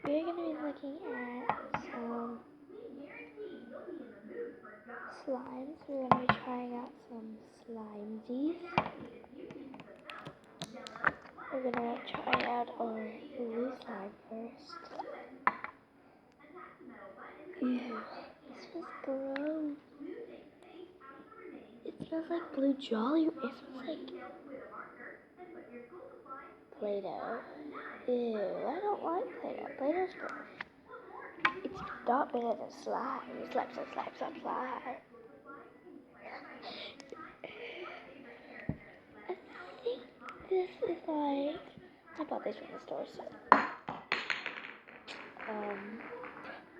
we're going to be looking at some slimes. We're going to be trying out some Slimesies. We're going to try out our blue slime first. Ew, this smells gross. It smells like blue Jolly. It smells like Play-Doh. Ew, I don't like Play-Doh. Play-Doh's gross. It's not better than slime. Slime. I think this is like, I bought this from the store, so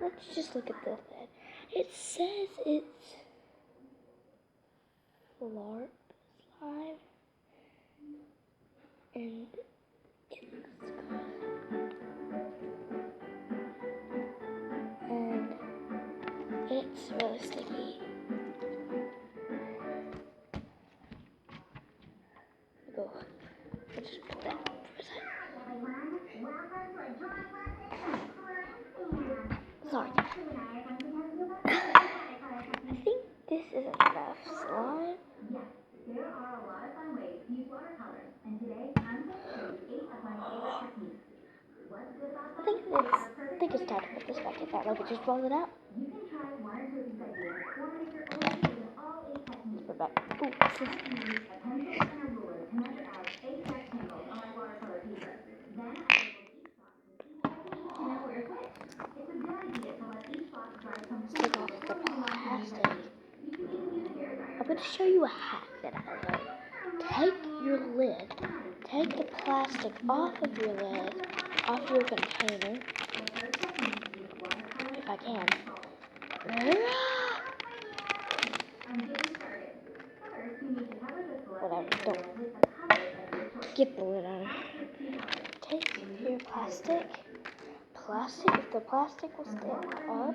let's just look at this then. It says it's Flarp slime, and it looks good. And it's really sticky. Go. I'll just pull that out for a second. Sorry. I think this isn't enough slime. There are a lot of fun ways to use watercolors, and today I'm going to show you 8 of my favorite techniques. What's good about I think it's time to put this back in there. Like it just roll it out. You can try one or two of these ideas, or make your own using all 8 techniques. Put it back. Ooh, what's this? Use a pencil and a ruler to measure out 8 rectangles on my watercolor paper. Then I label each box with each technique and then order quick. It's a good idea to let each box dry completely before moving on to the next technique. You can even use a hair dryer. I'm going to show you a hack that I learned. Take your lid, take the plastic off of your lid, off your container, if I can. Whatever, don't get the lid on. Take your plastic, if the plastic will stand up,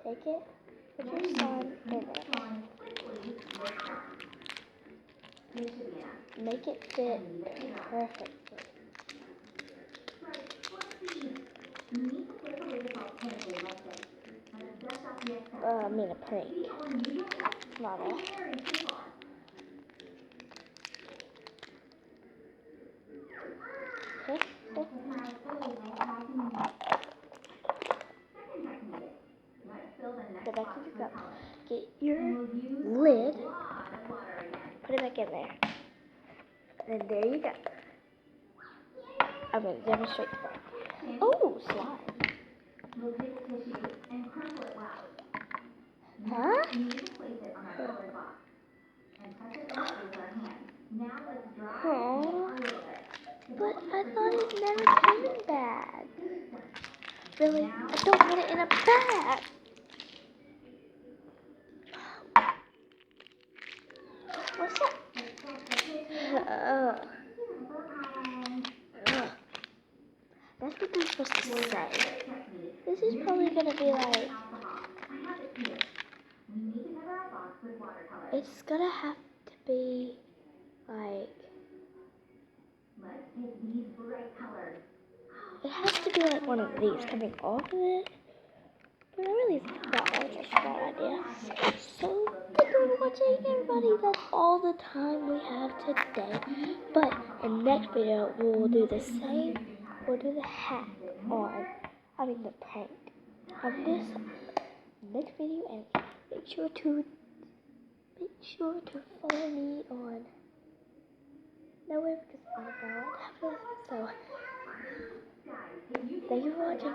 take it, put your slime in it. Make it fit perfectly. I mean a prank. Not a... Okay. Go back to the cup. Get your lid. Put it back in there. And there you go. I'm going to demonstrate the back. Oh, slime. Huh? Oh, but I thought it never came in bag. Really? I don't want it in a bag. What's that? That's what they're supposed to say. This is probably going to be like... It's going to have to be like... It has to be like one of these coming off of it. But I really think that was just a bad idea. So, thank you for watching, everybody. That's all the time we have today. But in the next video, we will do the same. We'll do the hack on, the prank of this next video. And make sure to follow me on nowhere because I don't have this. So, thank you for watching.